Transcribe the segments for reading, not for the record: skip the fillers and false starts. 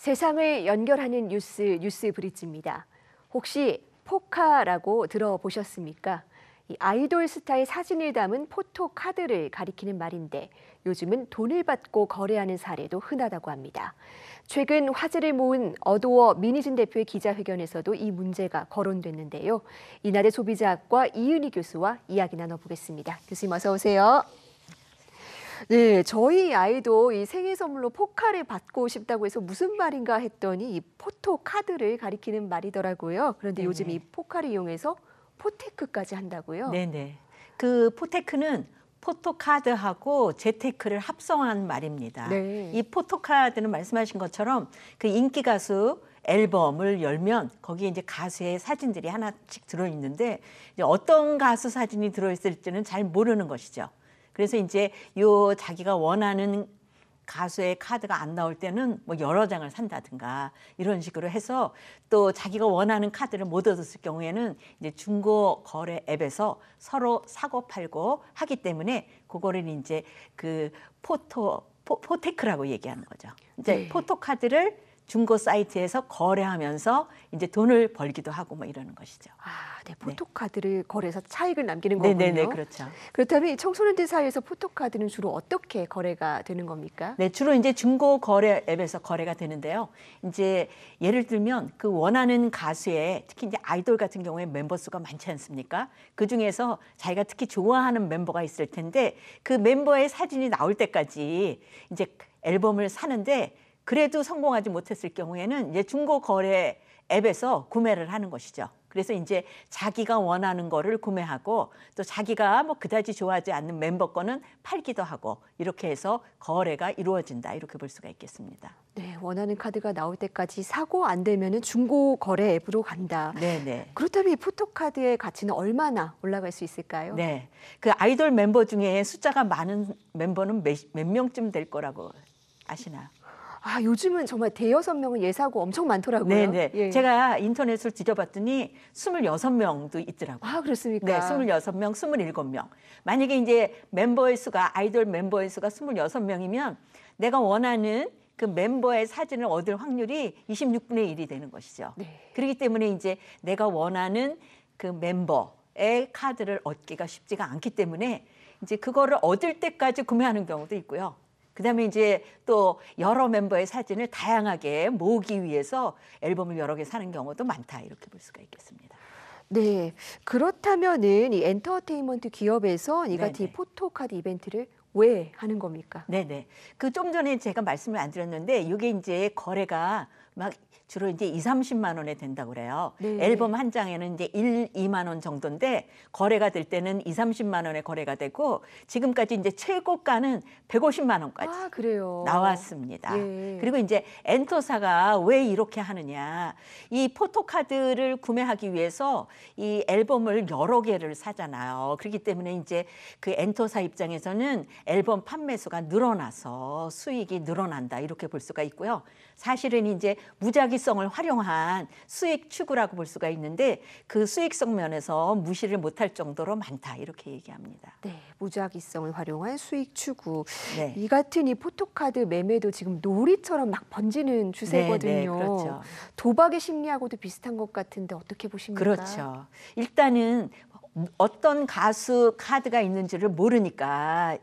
세상을 연결하는 뉴스 브릿지입니다. 혹시 포카라고 들어보셨습니까? 이 아이돌 스타의 사진을 담은 포토카드를 가리키는 말인데 요즘은 돈을 받고 거래하는 사례도 흔하다고 합니다. 최근 화제를 모은 어도어 민희진 대표의 기자회견에서도 이 문제가 거론됐는데요. 이날의 소비자학과 이은희 교수와 이야기 나눠보겠습니다. 교수님 어서 오세요. 네, 저희 아이도 이 생일 선물로 포카를 받고 싶다고 해서 무슨 말인가 했더니 이 포토카드를 가리키는 말이더라고요. 그런데 네네. 요즘 이 포카를 이용해서 포테크까지 한다고요? 네네. 그 포테크는 포토카드하고 재테크를 합성한 말입니다. 네. 이 포토카드는 말씀하신 것처럼 그 인기 가수 앨범을 열면 거기에 이제 가수의 사진들이 하나씩 들어있는데 이제 어떤 가수 사진이 들어있을지는 잘 모르는 것이죠. 그래서 이제 요 자기가 원하는 가수의 카드가 안 나올 때는 뭐 여러 장을 산다든가 이런 식으로 해서 또 자기가 원하는 카드를 못 얻었을 경우에는 이제 중고 거래 앱에서 서로 사고 팔고 하기 때문에 그거를 이제 그 포테크라고 얘기하는 거죠. 이제 네. 포토카드를 중고 사이트에서 거래하면서 이제 돈을 벌기도 하고 뭐 이러는 것이죠. 아, 네, 포토카드를 거래해서 차익을 남기는 네네네, 거군요. 그렇죠. 그렇다면 이 청소년들 사이에서 포토카드는 주로 어떻게 거래가 되는 겁니까? 네, 주로 이제 중고 거래 앱에서 거래가 되는데요. 이제 예를 들면 그 원하는 가수의 특히 이제 아이돌 같은 경우에 멤버 수가 많지 않습니까? 그 중에서 자기가 특히 좋아하는 멤버가 있을 텐데 그 멤버의 사진이 나올 때까지 이제 앨범을 사는데 그래도 성공하지 못했을 경우에는 이제 중고 거래 앱에서 구매를 하는 것이죠. 그래서 이제 자기가 원하는 거를 구매하고 또 자기가 뭐 그다지 좋아하지 않는 멤버 거는 팔기도 하고 이렇게 해서 거래가 이루어진다 이렇게 볼 수가 있겠습니다. 네, 원하는 카드가 나올 때까지 사고 안 되면은 중고 거래 앱으로 간다. 네네. 그렇다면 이 포토카드의 가치는 얼마나 올라갈 수 있을까요? 네. 그 아이돌 멤버 중에 숫자가 많은 멤버는 몇 명쯤 될 거라고 아시나요? 아, 요즘은 정말 대여섯 명은 예사고 엄청 많더라고요. 네네. 예. 제가 인터넷을 뒤져봤더니 26명도 있더라고요. 아, 그렇습니까? 네, 26명, 27명. 만약에 이제 멤버의 수가, 아이돌 멤버의 수가 26명이면 내가 원하는 그 멤버의 사진을 얻을 확률이 26분의 1이 되는 것이죠. 네. 그렇기 때문에 이제 내가 원하는 그 멤버의 카드를 얻기가 쉽지가 않기 때문에 이제 그거를 얻을 때까지 구매하는 경우도 있고요. 그다음에 이제 또 여러 멤버의 사진을 다양하게 모으기 위해서 앨범을 여러 개 사는 경우도 많다 이렇게 볼 수가 있겠습니다. 네. 그렇다면은 이 엔터테인먼트 기업에서 이 같은 이 네네. 포토카드 이벤트를 왜 하는 겁니까? 네네. 그 좀 전에 제가 말씀을 안 드렸는데 이게 이제 거래가 막 주로 이제 2, 30만 원에 된다고 그래요. 네. 앨범 한 장에는 이제 1, 2만 원 정도인데 거래가 될 때는 2, 30만 원에 거래가 되고 지금까지 이제 최고가는 150만 원까지 아, 그래요. 나왔습니다. 예. 그리고 이제 엔터사가 왜 이렇게 하느냐. 이 포토카드를 구매하기 위해서 이 앨범을 여러 개를 사잖아요. 그렇기 때문에 이제 그 엔터사 입장에서는 앨범 판매수가 늘어나서 수익이 늘어난다 이렇게 볼 수가 있고요. 사실은 이제 무작위성을 활용한 수익 추구라고 볼 수가 있는데 그 수익성 면에서 무시를 못할 정도로 많다 이렇게 얘기합니다. 네, 무작위성을 활용한 수익 추구. 네. 이 같은 이 포토카드 매매도 지금 놀이처럼 막 번지는 추세거든요. 네, 그렇죠. 도박의 심리하고도 비슷한 것 같은데 어떻게 보십니까? 그렇죠. 일단은 어떤 가수 카드가 있는지를 모르니까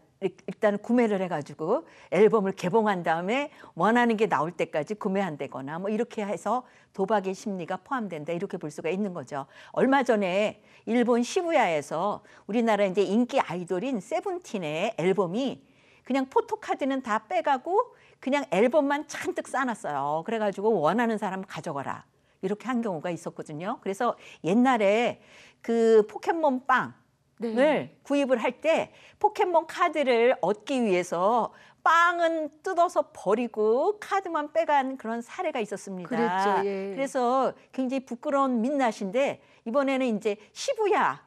일단 구매를 해가지고 앨범을 개봉한 다음에 원하는 게 나올 때까지 구매한다거나 뭐 이렇게 해서 도박의 심리가 포함된다 이렇게 볼 수가 있는 거죠. 얼마 전에 일본 시부야에서 우리나라 이제 인기 아이돌인 세븐틴의 앨범이 그냥 포토카드는 다 빼가고 그냥 앨범만 잔뜩 싸놨어요. 그래가지고 원하는 사람 가져가라. 이렇게 한 경우가 있었거든요. 그래서 옛날에 그 포켓몬 빵을 네. 구입을 할 때 포켓몬 카드를 얻기 위해서 빵은 뜯어서 버리고 카드만 빼간 그런 사례가 있었습니다. 그랬죠. 예. 그래서 굉장히 부끄러운 민낯인데 이번에는 이제 시부야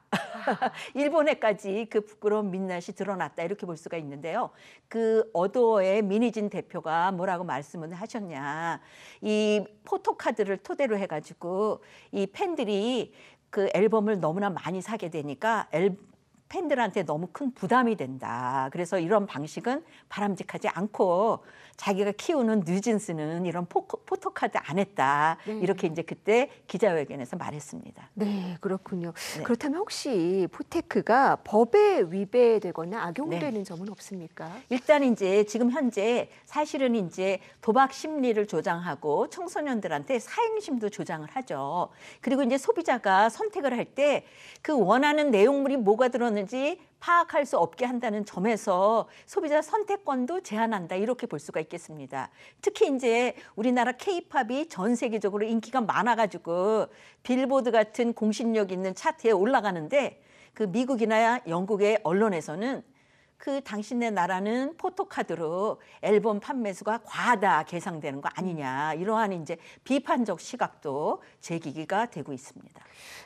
일본에까지 그 부끄러운 민낯이 드러났다 이렇게 볼 수가 있는데요. 그 어도어의 민희진 대표가 뭐라고 말씀을 하셨냐. 이 포토카드를 토대로 해가지고 이 팬들이 그 앨범을 너무나 많이 사게 되니까 팬들한테 너무 큰 부담이 된다. 그래서 이런 방식은 바람직하지 않고 자기가 키우는 뉴진스는 이런 포토카드 안 했다. 네. 이렇게 이제 그때 기자회견에서 말했습니다. 네, 그렇군요. 네. 그렇다면 혹시 포테크가 법에 위배되거나 악용되는 네. 점은 없습니까? 일단 이제 지금 현재 사실은 이제 도박 심리를 조장하고 청소년들한테 사행심도 조장을 하죠. 그리고 이제 소비자가 선택을 할 때 그 원하는 내용물이 뭐가 들었는지 파악할 수 없게 한다는 점에서 소비자 선택권도 제한한다 이렇게 볼 수가 있겠습니다. 특히 이제 우리나라 K-팝이 전 세계적으로 인기가 많아가지고 빌보드 같은 공신력 있는 차트에 올라가는데 그 미국이나 영국의 언론에서는 그 당신네 나라는 포토카드로 앨범 판매 수가 과하다 계상되는 거 아니냐 이러한 이제 비판적 시각도 제기가 되고 있습니다.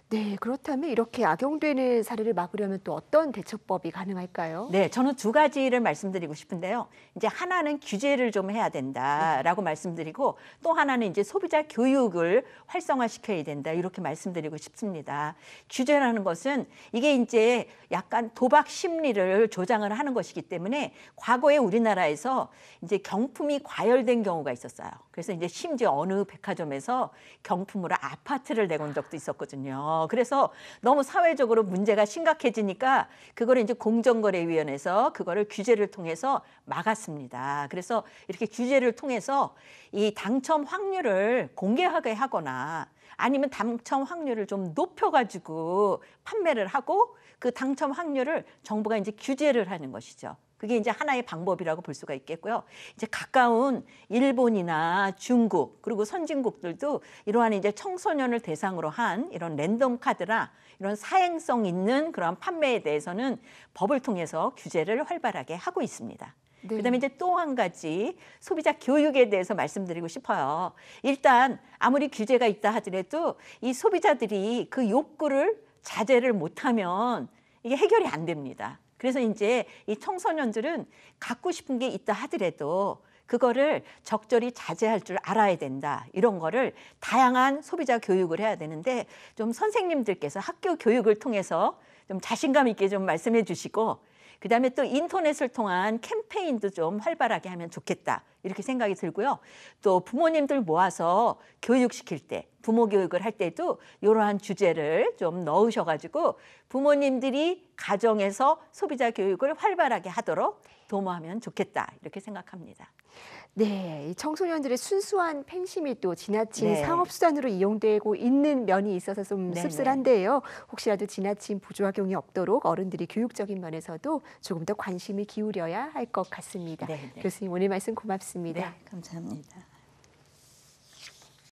네, 그렇다면 이렇게 악용되는 사례를 막으려면 또 어떤 대처법이 가능할까요? 네, 저는 두 가지를 말씀드리고 싶은데요. 이제 하나는 규제를 좀 해야 된다라고 말씀드리고 또 하나는 이제 소비자 교육을 활성화시켜야 된다 이렇게 말씀드리고 싶습니다. 규제라는 것은 이게 이제 약간 도박 심리를 조장을 하는 것이기 때문에 과거에 우리나라에서 이제 경품이 과열된 경우가 있었어요. 그래서 이제 심지어 어느 백화점에서 경품으로 아파트를 내건 적도 있었거든요. 그래서 너무 사회적으로 문제가 심각해지니까 그거를 이제 공정거래위원회에서 그거를 규제를 통해서 막았습니다. 그래서 이렇게 규제를 통해서 이 당첨 확률을 공개하게 하거나 아니면 당첨 확률을 좀 높여가지고 판매를 하고 그 당첨 확률을 정부가 이제 규제를 하는 것이죠. 그게 이제 하나의 방법이라고 볼 수가 있겠고요. 이제 가까운 일본이나 중국 그리고 선진국들도 이러한 이제 청소년을 대상으로 한 이런 랜덤 카드나 이런 사행성 있는 그런 판매에 대해서는 법을 통해서 규제를 활발하게 하고 있습니다. 네. 그다음에 이제 또 한 가지 소비자 교육에 대해서 말씀드리고 싶어요. 일단 아무리 규제가 있다 하더라도 이 소비자들이 그 욕구를 자제를 못하면 이게 해결이 안 됩니다. 그래서 이제 이 청소년들은 갖고 싶은 게 있다 하더라도 그거를 적절히 자제할 줄 알아야 된다. 이런 거를 다양한 소비자 교육을 해야 되는데 좀 선생님들께서 학교 교육을 통해서 좀 자신감 있게 좀 말씀해 주시고 그다음에 또 인터넷을 통한 캠페인도 좀 활발하게 하면 좋겠다 이렇게 생각이 들고요. 또 부모님들 모아서 교육시킬 때 부모 교육을 할 때도 이러한 주제를 좀 넣으셔가지고 부모님들이 가정에서 소비자 교육을 활발하게 하도록 도모하면 좋겠다 이렇게 생각합니다. 네, 이 청소년들의 순수한 팬심이 또 지나친 네. 상업수단으로 이용되고 있는 면이 있어서 좀 네네. 씁쓸한데요. 혹시라도 지나친 부작용이 없도록 어른들이 교육적인 면에서도 조금 더 관심을 기울여야 할 것 같습니다. 네, 네. 교수님 오늘 말씀 고맙습니다. 네, 감사합니다.